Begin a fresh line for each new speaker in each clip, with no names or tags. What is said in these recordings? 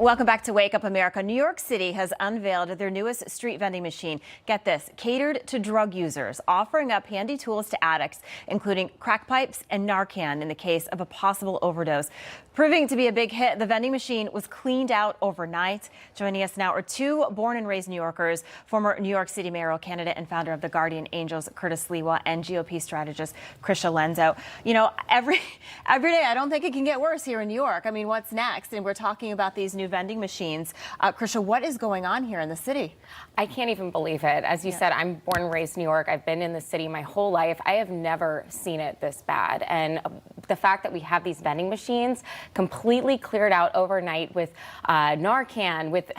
Welcome back to Wake Up America. New York City has unveiled their newest street vending machine. Get this, catered to drug users, offering up handy tools to addicts, including crack pipes and Narcan in the case of a possible overdose. Proving to be a big hit, the vending machine was cleaned out overnight. Joining us now are two born and raised New Yorkers, former New York City mayoral candidate and founder of the Guardian Angels, Sliwa, and GOP strategist Krysia Lenzo. You know, every day, I don't think it can get worse here in New York. I mean, what's next? And we're talking about these new vending machines. Krysia, what is going on here in the city?
I can't even believe it. As you said, I'm born and raised in New York. I've been in the city my whole life. I have never seen it this bad. And the fact that we have these vending machines completely cleared out overnight with Narcan, with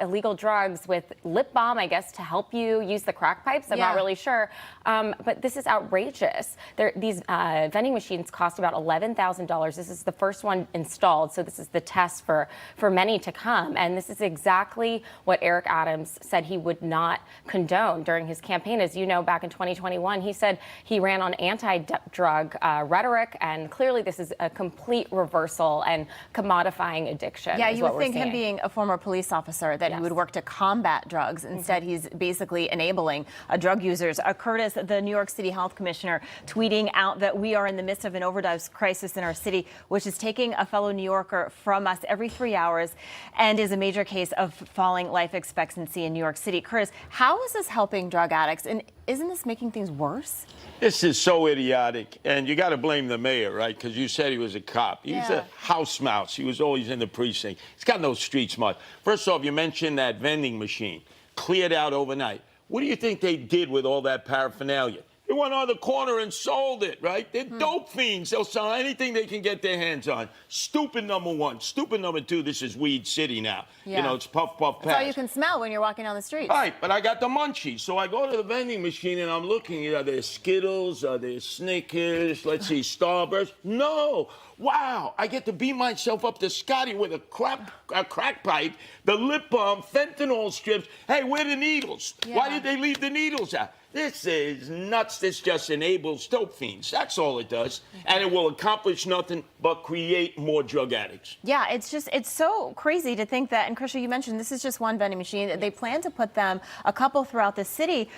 illegal drugs, with lip balm, I guess, to help you use the crack pipes. I'm not really sure. But this is outrageous. These vending machines cost about $11,000. This is the first one installed. So this is the test for many to come. And this is exactly what Eric Adams said he would not condone during his campaign. As you know, back in 2021, he said he ran on anti-drug rhetoric. And clearly this is a complete reversal and commodifying addiction.
Yeah, you would think him being a former police officer that he would work to combat drugs. Instead, he's basically enabling drug users. Curtis, the New York City Health Commissioner, tweeting out that we are in the midst of an overdose crisis in our city, which is taking a fellow New Yorker from us every 3 hours and is a major case of falling life expectancy in New York City. Curtis, how is this helping drug addicts? And isn't this making things worse?
This is so idiotic, and you got to blame the mayor, right? Because you said he was a cop. He's a house mouse. He was always in the precinct. He's got no street smart. First off, you mentioned that vending machine cleared out overnight. What do you think they did with all that paraphernalia? They went on the corner and sold it, right? They're dope fiends. They'll sell anything they can get their hands on. Stupid number one. Stupid number two, this is Weed City now. You know, it's puff, puff, pass.
That's all you can smell when you're walking down the street.
Right, but I got the munchies. So I go to the vending machine and I'm looking. Are there Skittles? Are there Snickers? Let's see, Starburst? No. Wow, I get to beat myself up to Scotty with a crack pipe, the lip balm, fentanyl strips. Hey, where are the needles? Why did they leave the needles out? This is nuts. This just enables dope fiends. That's all it does. And it will accomplish nothing but create more drug addicts.
Yeah, it's so crazy to think that, and Krysia, you mentioned this is just one vending machine. They plan to put them a couple throughout the city.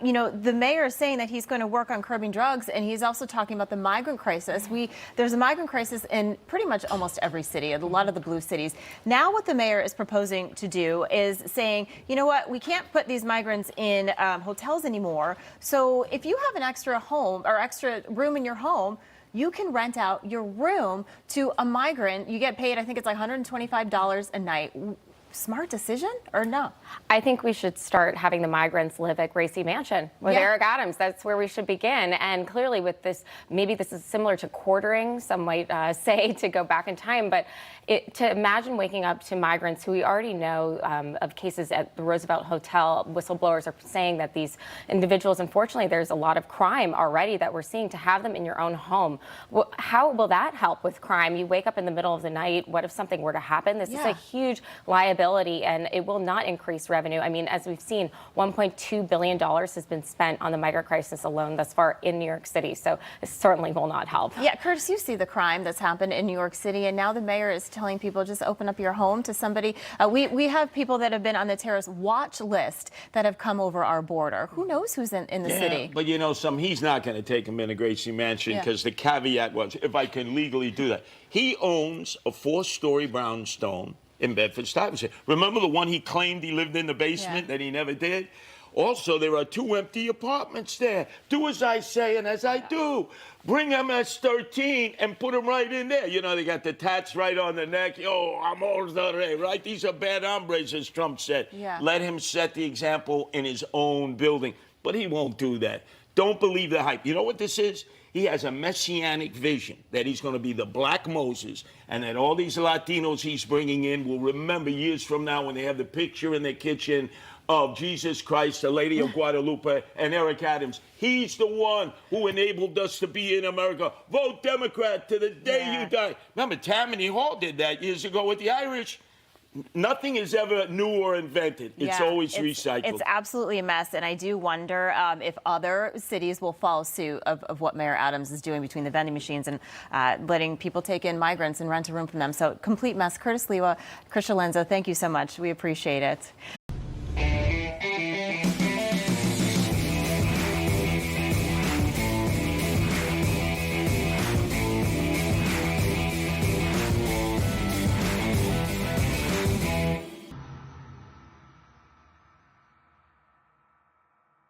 You know, the mayor is saying that he's going to work on curbing drugs, and he's also talking about the migrant crisis. There's a migrant crisis in pretty much almost every city, a lot of the blue cities. Now what the mayor is proposing to do is saying, you know what, we can't put these migrants in hotels anymore. So if you have an extra home or extra room in your home, you can rent out your room to a migrant. You get paid, I think it's like $125 a night. Smart decision or no?
I think we should start having the migrants live at Gracie Mansion with Eric Adams. That's where we should begin. And clearly with this, maybe this is similar to quartering, some might say, to go back in time. But to imagine waking up to migrants who we already know of cases at the Roosevelt Hotel, whistleblowers are saying that these individuals, unfortunately, there's a lot of crime already that we're seeing. To have them in your own home, well, how will that help with crime? You wake up in the middle of the night. What if something were to happen? This is a huge liability. And it will not increase revenue. I mean, as we've seen, $1.2 billion has been spent on the migrant crisis alone thus far in New York City. So it certainly will not help.
Yeah, Curtis, you see the crime that's happened in New York City, and now the mayor is telling people just open up your home to somebody. We have people that have been on the terrorist watch list that have come over our border. Who knows who's in the city?
But you know, he's not going to take him in a Gracie Mansion because the caveat was, if I can legally do that. He owns a 4-story brownstone in Bedford-Stuyvesant. Remember the one he claimed he lived in the basement that he never did? Also, there are 2 empty apartments there. Do as I say and as I do. Bring MS-13 and put them right in there. You know, they got the tats right on the neck. Yo, I'm already, right? These are bad hombres, as Trump said. Let him set the example in his own building. But he won't do that. Don't believe the hype. You know what this is? He has a messianic vision that he's going to be the Black Moses, and that all these Latinos he's bringing in will remember years from now when they have the picture in their kitchen of Jesus Christ, the Lady of Guadalupe, and Eric Adams. He's the one who enabled us to be in America. Vote Democrat to the day you die. Remember, Tammany Hall did that years ago with the Irish. Nothing is ever new or invented. It's always recycled.
It's absolutely a mess, and I do wonder if other cities will follow suit of what Mayor Adams is doing between the vending machines and letting people take in migrants and rent a room from them. So complete mess. Curtis Sliwa, Krysia, Lenzo, thank you so much. We appreciate it.